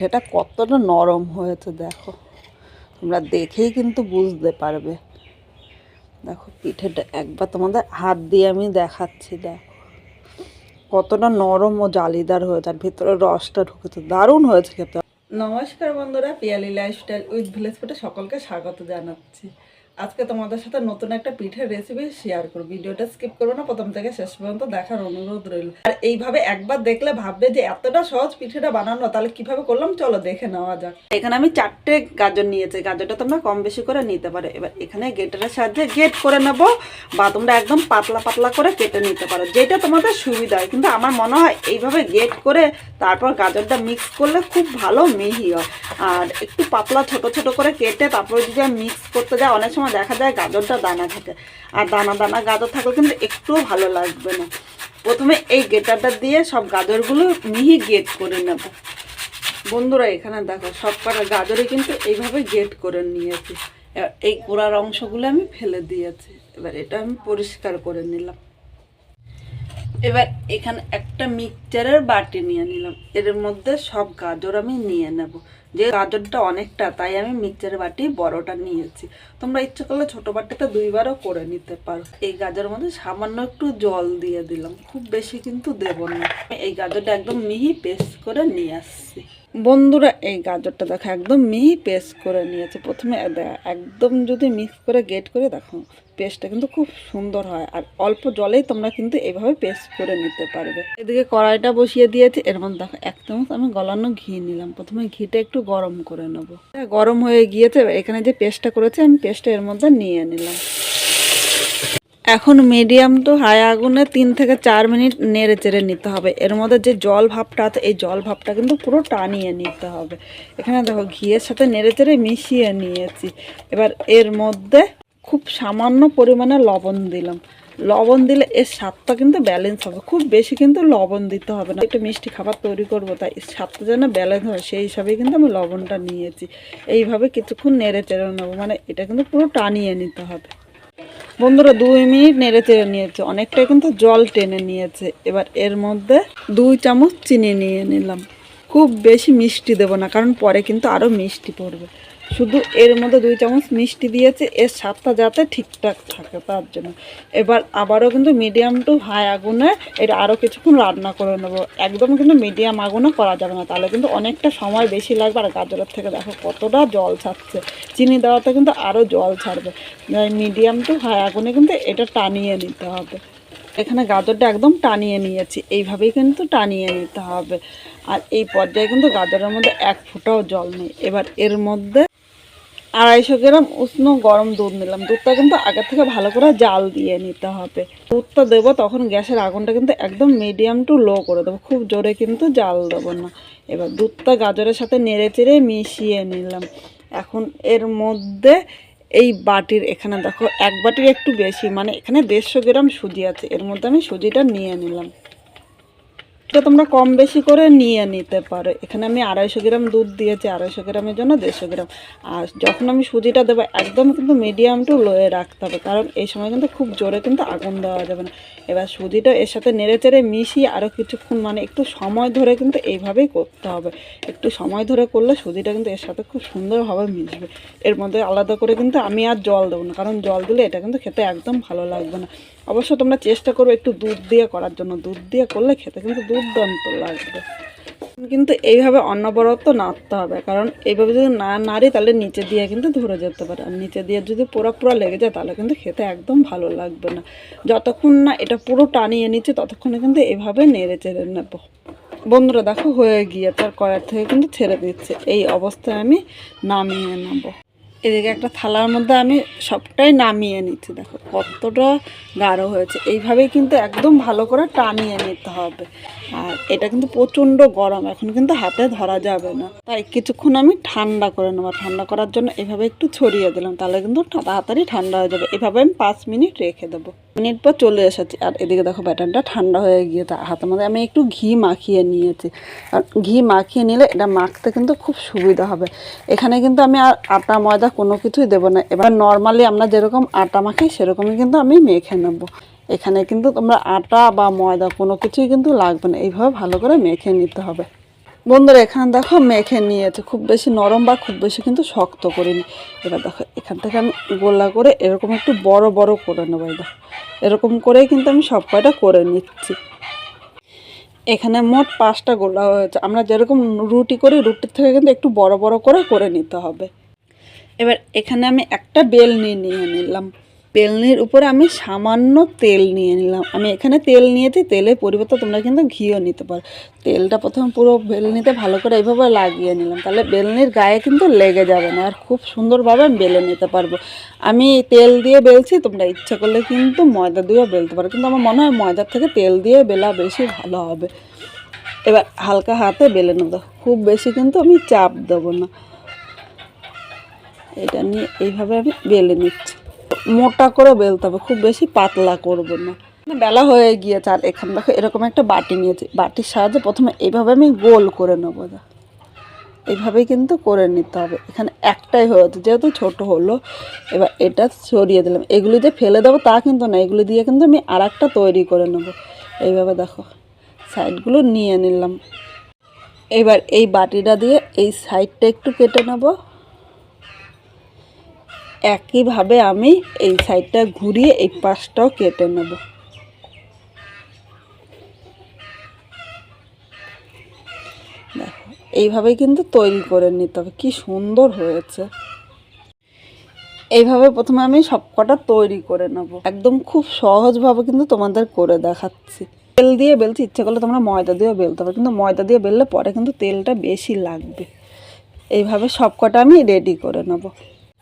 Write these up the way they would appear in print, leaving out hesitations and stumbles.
এটা কতটা নরম হয়েছে দেখো, তোমরা দেখেই কিন্তু বুঝতে পারবে। দেখো পিঠেটা একবার তোমাদের হাত দিয়ে আমি দেখাচ্ছি, দেখো কতটা নরম ও জালিদার হয়েছে, আর ভিতরে রসটা ঢুকেছে, দারুণ হয়েছে খেতে। নমস্কার বন্ধুরা, পিয়ালি লাইফস্টাইল উইথ ভিলেজ ফুডে সকলকে স্বাগত জানাচ্ছি। আজকে তোমাদের সাথে নতুন একটা পিঠের রেসিপি শেয়ার করব। ভিডিওটা স্কিপ করবো না, প্রথম থেকে শেষ পর্যন্ত দেখার অনুরোধ রইল। আর এইভাবে একবার দেখলে ভাববে যে এতটা সহজ পিঠেটা বানানো, তাহলে কিভাবে করলাম চলো দেখে নেওয়া যাক। এখানে আমি 4টে গাজর নিয়েছি, গাজরটা তোমরা কম বেশি করে নিতে পারো। এবার এখানে গেটারের সাহায্যে গেট করে নেবো, বা তোমরা একদম পাতলা পাতলা করে কেটে নিতে পারো, যেটা তোমাদের সুবিধা হয়। কিন্তু আমার মনে হয় এইভাবে গেট করে তারপর গাজরটা মিক্স করলে খুব ভালো মিহি হয়। আর একটু পাতলা ছোট ছোট করে কেটে তারপর যদি মিক্স করতে যায়, অনেক সময় দেখা যায় গাজরটা দানা থাকে, আর দানা দানা গাজর থাকলে কিন্তু একটুও ভালো লাগবে না। প্রথমে এই গেটারটা দিয়ে সব গাজরগুলো মিহি গেট করে নেব। বন্ধুরা এখানে দেখো সব কটা গাজরে কিন্তু এইভাবে গেট করে নিয়েছি। এই গোড়ার অংশগুলো আমি ফেলে দিয়েছি। এবার এটা আমি পরিষ্কার করে নিলাম। এবার এখানে একটা মিক্সচারের বাটি নিয়ে নিলাম, এর মধ্যে সব গাজর আমি নিয়ে নেব। যে গাজরটা অনেকটা, তাই আমি মিক্সচারের বাটি বড়টা নিয়েছি। তোমরা ইচ্ছে করলে ছোট বাটিতে 2বারও করে নিতে পারো। এই গাজরের মধ্যে সামান্য একটু জল দিয়ে দিলাম, খুব বেশি কিন্তু দেব না। এই গাজরটা একদম মিহি পেস্ট করে নিয়ে আসছি। বন্ধুরা এই গাজরটা দেখো একদম মিহি পেস্ট করে নিয়েছে। প্রথমে একদম যদি মিক্স করে গেট করে দেখো, পেস্টটা কিন্তু খুব সুন্দর হয়। আর অল্প জলেই তোমরা কিন্তু এইভাবে পেস্ট করে নিতে পারবে। এদিকে কড়াইটা বসিয়ে দিয়েছি, এর মধ্যে দেখো 1 চামচ আমি গলানো ঘি নিলাম। প্রথমে ঘিটা একটু গরম করে নেবো। গরম হয়ে গিয়েছে, এখানে যে পেস্টটা করেছে আমি পেস্টটা এর মধ্যে নিয়ে নিলাম। এখন মিডিয়াম টু হাই আগুনে 3 থেকে 4 মিনিট নেড়ে চেড়ে নিতে হবে। এর মধ্যে যে জল ভাবটা আছে, এই জল ভাবটা কিন্তু পুরো টানিয়ে নিতে হবে। এখানে দেখো ঘিয়ের সাথে নেড়ে চেড়ে মিশিয়ে নিয়েছি। এবার এর মধ্যে খুব সামান্য পরিমাণে লবণ দিলাম। লবণ দিলে এর স্বাদটা কিন্তু ব্যালেন্স হবে, খুব বেশি কিন্তু লবণ দিতে হবে না। একটু মিষ্টি খাবার তৈরি করবো, তাই স্বাদটা যেন ব্যালেন্স হয় সেই হিসাবেই কিন্তু আমি লবণটা নিয়েছি। এইভাবে কিছুক্ষণ নেড়ে চেড়ে নেবো, মানে এটা কিন্তু পুরো টানিয়ে নিতে হবে। বন্ধুরা 2 মিনিট নেড়ে চেড়ে নিয়েছে, অনেকটাই কিন্তু জল টেনে নিয়েছে। এবার এর মধ্যে 2 চামচ চিনি নিয়ে নিলাম। খুব বেশি মিষ্টি দেব না, কারণ পরে কিন্তু আরও মিষ্টি পড়বে। শুধু এর মধ্যে 2 চামচ মিষ্টি দিয়েছে, এর স্বাদটা যাতে ঠিকঠাক থাকে তার জন্য। এবার আবারও কিন্তু মিডিয়াম টু হাই আগুনে এটা আরও কিছুক্ষণ রান্না করে নেব। একদম কিন্তু মিডিয়াম আগুনে করা যাবে না, তাহলে কিন্তু অনেকটা সময় বেশি লাগবে। আর গাজরের থেকে দেখো কতটা জল ছাড়ছে, চিনি দেওয়াতে কিন্তু আরও জল ছাড়বে। মিডিয়াম টু হাই আগুনে কিন্তু এটা টানিয়ে নিতে হবে। এখানে গাজরটা একদম টানিয়ে নিয়েছি, এইভাবেই কিন্তু টানিয়ে নিতে হবে। আর এই পর্যায়ে কিন্তু গাজরের মধ্যে 1 ফোঁটাও জল নেই। এবার এর মধ্যে 250 গ্রাম উষ্ণ গরম দুধ নিলাম। দুধটা কিন্তু আগে থেকে ভালো করে জাল দিয়ে নিতে হবে। দুধটা দেবো তখন গ্যাসের আগুনটা কিন্তু একদম মিডিয়াম টু লো করে দেবো, খুব জোরে কিন্তু জাল দেবো না। এবার দুধটা গাজরের সাথে নেড়ে চেড়ে মিশিয়ে নিলাম। এখন এর মধ্যে এই বাটির, এখানে দেখো 1 বাটির একটু বেশি, মানে এখানে 150 গ্রাম সুজি আছে, এর মধ্যে আমি সুজিটা নিয়ে নিলাম। এটা তোমরা কম বেশি করে নিয়ে নিতে পারো। এখানে আমি 250 গ্রাম দুধ দিয়েছি, 250 গ্রামের জন্য 150 গ্রাম। আর যখন আমি সুজিটা দেবো একদম কিন্তু মিডিয়াম টু লোয়ে রাখতে হবে, কারণ এই সময় কিন্তু খুব জোরে কিন্তু আগুন দেওয়া যাবে না। এবার সুজিটা এর সাথে নেড়ে চেড়ে মিশিয়ে আরও কিছুক্ষণ, মানে একটু সময় ধরে কিন্তু এইভাবেই করতে হবে। একটু সময় ধরে করলে সুজিটা কিন্তু এর সাথে খুব সুন্দরভাবে মিশবে। এর মধ্যে আলাদা করে কিন্তু আমি আর জল দেবো না, কারণ জল দিলে এটা কিন্তু খেতে একদম ভালো লাগবে না। অবশ্য তোমরা চেষ্টা করবে একটু দুধ দিয়ে করার জন্য, দুধ দিয়ে করলে খেতে কিন্তু দুর্দান্ত লাগবে। কিন্তু এইভাবে অনবরত নাড়তে হবে, কারণ এইভাবে যদি না নাড়ি তাহলে নিচে দিয়ে কিন্তু ধরে যেতে পারে। আর নিচে দিয়ে যদি পুরো লেগে যায় তাহলে কিন্তু খেতে একদম ভালো লাগবে না। যতক্ষণ না এটা পুরো টানিয়ে নিচ্ছে ততক্ষণে কিন্তু এইভাবে নেড়ে চেড়ে নেব। বন্ধুরা দেখো হয়ে গিয়ে তার কড়াই থেকে কিন্তু ছেড়ে দিচ্ছে, এই অবস্থায় আমি নামিয়ে নেব। এদিকে একটা থালার মধ্যে আমি সবটাই নামিয়ে নিচ্ছি। দেখো কতটা গাঢ় হয়েছে, এইভাবেই কিন্তু একদম ভালো করে টানিয়ে নিতে হবে। আর এটা কিন্তু প্রচণ্ড গরম, এখন কিন্তু হাতে ধরা যাবে না, তাই কিছুক্ষণ আমি ঠান্ডা করে নেবো। ঠান্ডা করার জন্য এভাবে একটু ছড়িয়ে দিলাম, তাহলে কিন্তু তাড়াতাড়ি ঠান্ডা হয়ে যাবে। এভাবে আমি 5 মিনিট রেখে দেবো। মিনিট পর চলে এসেছি, আর এদিকে দেখো ব্যাটারটা ঠান্ডা হয়ে গিয়ে হাতের মধ্যে আমি একটু ঘি মাখিয়ে নিয়েছি। আর ঘি মাখিয়ে নিলে এটা মাখতে কিন্তু খুব সুবিধা হবে। এখানে কিন্তু আমি আর আটা ময়দা কোনো কিছুই দেবো না। এবার নর্মালি আমরা যেরকম আটা মাখি সেরকমই কিন্তু আমি মেখে নেব। এখানে কিন্তু তোমরা আটা বা ময়দা কোনো কিছুই কিন্তু লাগবে না, এইভাবে ভালো করে মেখে নিতে হবে। বন্ধুরা এখানে দেখো মেখে নিয়েছে, খুব বেশি নরম বা খুব বেশি কিন্তু শক্ত করিনি। এবার দেখো এখান থেকে আমি গোলা করে এরকম একটু বড় বড় করে নেবো। দেখো এরকম করেই কিন্তু আমি সব কয়টা করে নিচ্ছি। এখানে মোট 5টা গোলা হয়েছে। আমরা যেরকম রুটি করি রুটির থেকে কিন্তু একটু বড় বড় করে নিতে হবে। এবার এখানে আমি একটা বেলনি নিয়ে নিলাম, বেলনির উপরে আমি সামান্য তেল নিয়ে নিলাম। আমি এখানে তেল নিয়েছি, তেলের পরিবর্তে তোমরা কিন্তু ঘিও নিতে পারো। তেলটা প্রথমে পুরো বেলনিতে ভালো করে এইভাবে লাগিয়ে নিলাম, তাহলে বেলনির গায়ে কিন্তু লেগে যাবে না আর খুব সুন্দরভাবে আমি বেলে নিতে পারবো। আমি তেল দিয়ে বেলছি, তোমরা ইচ্ছা করলে কিন্তু ময়দা দিয়েও বেলতে পারো, কিন্তু আমার মনে হয় ময়দার থেকে তেল দিয়ে বেলা বেশি ভালো হবে। এবার হালকা হাতে বেলে নেবো, খুব বেশি কিন্তু আমি চাপ দেবো না। এটা নিয়ে এইভাবে আমি বেলে নিচ্ছি, মোটা করে বেলতে হবে, খুব বেশি পাতলা করবো না। বেলা হয়ে গিয়েছে আর এখানে দেখো এরকম একটা বাটি নিয়েছি, বাটির সাহায্যে প্রথমে এইভাবে আমি গোল করে নেবো। এইভাবেই কিন্তু করে নিতে হবে। এখানে একটাই হয়েছে যেহেতু ছোট হলো। এবার এটা সরিয়ে দিলাম, এগুলি যে ফেলে দেবো তা কিন্তু না, এগুলি দিয়ে কিন্তু আমি আর একটা তৈরি করে নেব। এইভাবে দেখো সাইডগুলো নিয়ে নিলাম। এবার এই বাটিটা দিয়ে এই সাইডটা একটু কেটে নেব। একইভাবে আমি এই সাইডটা ঘুরিয়ে এই পাশটাও কেটে নেব। দেখো এইভাবেই কিন্তু তৈরি করে নিতে হবে, কি সুন্দর হয়েছে। এইভাবে প্রথমে আমি সব কটা তৈরি করে নেব, একদম খুব সহজভাবে কিন্তু তোমাদের করে দেখাচ্ছি। তেল দিয়ে বেলতে ইচ্ছে করলে তোমরা ময়দা দিয়েও বেলতে হবে, কিন্তু ময়দা দিয়ে বেললে পরে কিন্তু তেলটা বেশি লাগবে। এইভাবে সব কটা আমি রেডি করে নেব।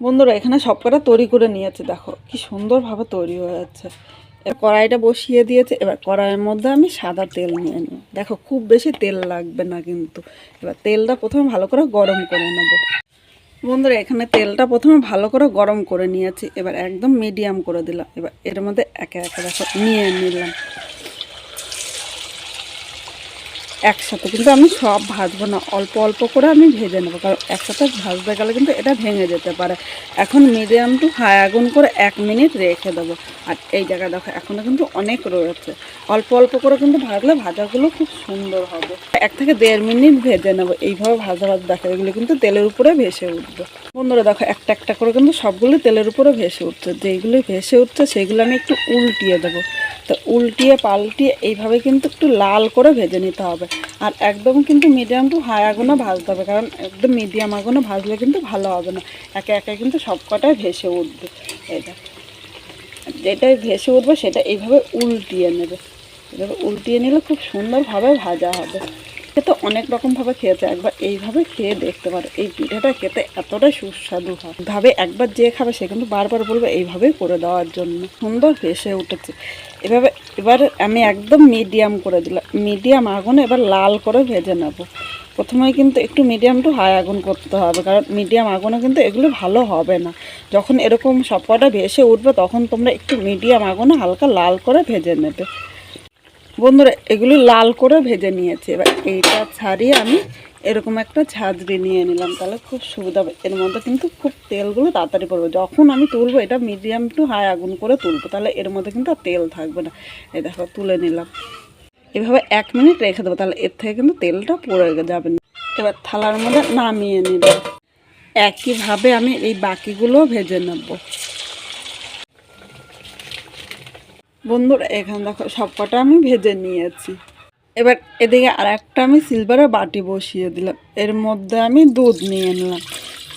বন্ধুরা এখানে সব কটা তৈরি করে নিয়েছে, দেখো কি সুন্দরভাবে তৈরি হয়েছে। কড়াইটা বসিয়ে দিয়েছে, এবার কড়াইয়ের মধ্যে আমি সাদা তেল নিয়ে নেব। দেখো খুব বেশি তেল লাগবে না কিন্তু। এবার তেলটা প্রথমে ভালো করে গরম করে নেব। বন্ধুরা এখানে তেলটা প্রথমে ভালো করে গরম করে নিয়েছি, এবার একদম মিডিয়াম করে দিলাম। এবার এর মধ্যে একে একে দেখো নিয়ে নিলাম। একসাথে কিন্তু আমি সব ভাজবো না, অল্প অল্প করে আমি ভেজে নেবো, কারণ একসাথে ভাজতে গেলে কিন্তু এটা ভেঙে যেতে পারে। এখন মিডিয়াম টু হাই আগুন করে 1 মিনিট রেখে দেবো। আর এই জায়গায় দেখো এখনও কিন্তু অনেক রয়েছে, অল্প অল্প করে কিন্তু ভাজলে ভাজাগুলো খুব সুন্দর হবে। 1 থেকে 1.5 মিনিট ভেজে নেবো। এইভাবে ভাজা দেখো এগুলো কিন্তু তেলের উপরে ভেসে উঠবে। বন্ধুরা দেখো একটা একটা করে কিন্তু সবগুলো তেলের উপরে ভেসে উঠছে। যেইগুলো ভেসে উঠছে সেইগুলো আমি একটু উল্টিয়ে দেবো। তো উল্টিয়ে পাল্টিয়ে এইভাবে কিন্তু একটু লাল করে ভেজে নিতে হবে। আর একদম কিন্তু মিডিয়াম টু হাই আগুনে ভাজতে হবে, কারণ একদম মিডিয়াম আগুনে ভাজলে কিন্তু ভালো হবে না, একে একে কিন্তু সব কটাই ভেসে উঠবে। এটা যেটাই ভেসে উঠবে সেটা এইভাবে উল্টিয়ে নেবে। এভাবে উল্টিয়ে নিলে খুব সুন্দরভাবে ভাজা হবে। খেতে অনেক রকমভাবে খেয়েছে, একবার এইভাবে খেয়ে দেখতে পারো। এই পিঠাটা খেতে এতটাই সুস্বাদু হয়, ভাবে একবার যে খাবে সে কিন্তু বারবার বলবে এইভাবেই করে দেওয়ার জন্য। সুন্দর ভেসে উঠেছে এভাবে। এবার আমি একদম মিডিয়াম করে দিলাম, মিডিয়াম আগুনে এবার লাল করে ভেজে নেব। প্রথমে কিন্তু একটু মিডিয়াম টু হাই আগুন করতে হবে, কারণ মিডিয়াম আগুনে কিন্তু এগুলো ভালো হবে না। যখন এরকম সব কটা ভেসে উঠবে তখন তোমরা একটু মিডিয়াম আগুনে হালকা লাল করে ভেজে নেবে। বন্ধুরা এগুলি লাল করে ভেজে নিয়েছি, এবার এইটা ছাড়িয়ে আমি এরকম একটা ঝাঁঝরি নিয়ে নিলাম, তাহলে খুব সুবিধা হবে। এর মধ্যে কিন্তু খুব তেলগুলো তাড়াতাড়ি পড়বে। যখন আমি তুলবো এটা মিডিয়াম টু হাই আগুন করে তুলবো, তাহলে এর মধ্যে কিন্তু আর তেল থাকবে না। এই দেখো তুলে নিলাম। এভাবে 1 মিনিট রেখে দেবো, তাহলে এর থেকে কিন্তু তেলটা পড়ে যাবে না। এবার থালার মধ্যে নামিয়ে নিব। একইভাবে আমি এই বাকিগুলো ভেজে নেব। বন্ধুরা এখানে দেখো সব কটা আমি ভেজে নিয়েছি। এবার এদিকে আর একটা আমি সিলভারের বাটি বসিয়ে দিলাম, এর মধ্যে আমি দুধ নিয়ে নিলাম।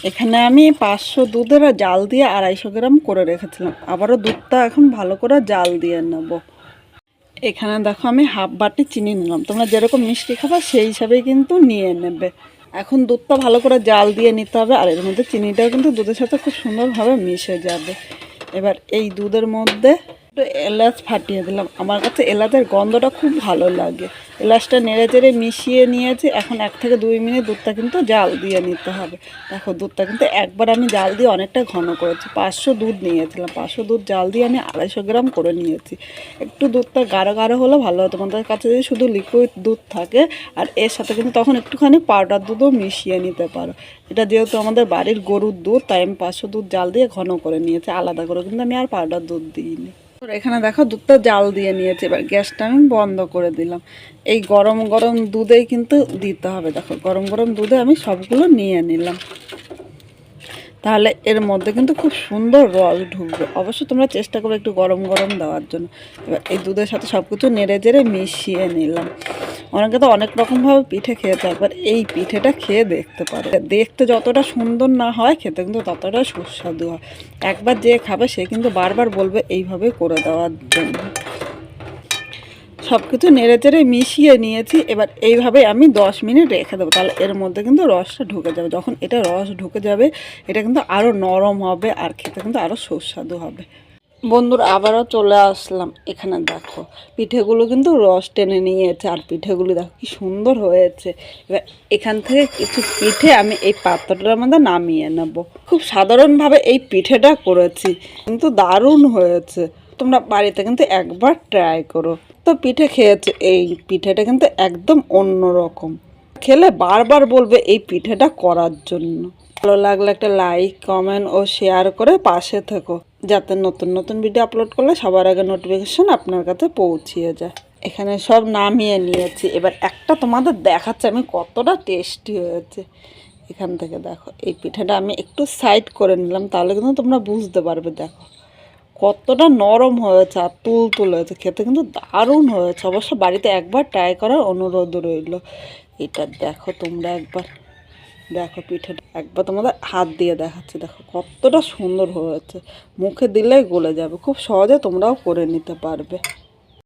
এখানে আমি 500 দুধের জাল দিয়ে 250 গ্রাম করে রেখেছিলাম, আবারও দুধটা এখন ভালো করে জাল দিয়ে নেব। এখানে দেখো আমি হাফ বাটি চিনি নিলাম, তোমরা যেরকম মিষ্টি খাবা সেই হিসাবেই কিন্তু নিয়ে নেবে। এখন দুধটা ভালো করে জাল দিয়ে নিতে হবে, আর এর মধ্যে চিনিটাও কিন্তু দুধের সাথে খুব সুন্দরভাবে মিশে যাবে। এবার এই দুধের মধ্যে একটু এলাচ ফাটিয়ে দিলাম, আমার কাছে এলাচের গন্ধটা খুব ভালো লাগে। এলাচটা নেড়ে চেড়ে মিশিয়ে নিয়েছি। এখন 1 থেকে 2 মিনিট দুধটা কিন্তু জাল দিয়ে নিতে হবে। দেখো দুধটা কিন্তু একবার আমি জাল দিয়ে অনেকটা ঘন করেছি। 500 দুধ নিয়েছিলাম, 500 দুধ জাল দিয়ে আমি 250 গ্রাম করে নিয়েছি। একটু দুধটা গাঢ় গাঢ় হলে ভালো হয়। তোমাদের কাছে যদি শুধু লিকুইড দুধ থাকে, আর এর সাথে কিন্তু তখন একটুখানি পাউডার দুধও মিশিয়ে নিতে পারো। এটা যেহেতু আমাদের বাড়ির গরুর দুধ, তাই আমি 500 দুধ জাল দিয়ে ঘন করে নিয়েছি, আলাদা করে কিন্তু আমি আর পাউডার দুধ দিইনি। এখানে দেখো দুধটা জাল দিয়ে নিয়েছি, এবার গ্যাসটা আমি বন্ধ করে দিলাম। এই গরম গরম দুধেই কিন্তু দিতে হবে। দেখো গরম গরম দুধে আমি সবগুলো নিয়ে নিলাম, তাহলে এর মধ্যে কিন্তু খুব সুন্দর রস ঢুকবে। অবশ্যই তোমরা চেষ্টা করো একটু গরম গরম দেওয়ার জন্য। এবার এই দুধের সাথে সব কিছু নেড়ে চেড়ে মিশিয়ে নিলাম। অনেকে তো অনেক রকমভাবে পিঠে খেয়েছে, একবার এই পিঠেটা খেয়ে দেখতে পারো। দেখতে যতটা সুন্দর না হয়, খেতে কিন্তু ততটা সুস্বাদু হয়। একবার যে খাবে সে কিন্তু বারবার বলবে এইভাবে করে দেওয়ার জন্য। সব কিছু নেড়ে চেড়ে মিশিয়ে নিয়েছি। এবার এইভাবে আমি 10 মিনিট রেখে দেবো, তাহলে এর মধ্যে কিন্তু রসটা ঢুকে যাবে। যখন এটা রস ঢুকে যাবে, এটা কিন্তু আরও নরম হবে আর খেতে কিন্তু আরও সুস্বাদু হবে। বন্ধুরা আবারও চলে আসলাম। এখানে দেখো পিঠেগুলো কিন্তু রস টেনে নিয়েছে, আর পিঠেগুলো দেখো কি সুন্দর হয়েছে। এবার এখান থেকে কিছু পিঠে আমি এই পাত্রটার মধ্যে নামিয়ে নেব। খুব সাধারণভাবে এই পিঠেটা করেছি, কিন্তু দারুণ হয়েছে। তোমরা বাড়িতে কিন্তু একবার ট্রাই করো। তো পিঠে খেয়েছে, এই পিঠেটা কিন্তু একদম অন্য রকম। খেলে বারবার বলবে এই পিঠেটা করার জন্য। ভালো লাগলে একটা লাইক, কমেন্ট ও শেয়ার করে পাশে থেকো, যাতে নতুন নতুন ভিডিও আপলোড করলে সবার আগে নোটিফিকেশন আপনার কাছে পৌঁছিয়ে যায়। এখানে সব নামিয়ে নিয়েছি। এবার একটা তোমাদের দেখাচ্ছে আমি কতটা টেস্টি হয়েছে। এখান থেকে দেখো এই পিঠাটা আমি একটু সাইড করে নিলাম, তাহলে কিন্তু তোমরা বুঝতে পারবে। দেখো কতটা নরম হয়েছে আর তুল হয়েছে, খেতে কিন্তু দারুণ হয়েছে। অবশ্য বাড়িতে একবার ট্রাই করার অনুরোধ রইল। এটা দেখো তোমরা একবার দেখো পিঠেটা একবার তোমাদের হাত দিয়ে দেখাচ্ছি। দেখো কতটা সুন্দর হয়েছে, মুখে দিলেই গলে যাবে। খুব সহজে তোমরাও করে নিতে পারবে।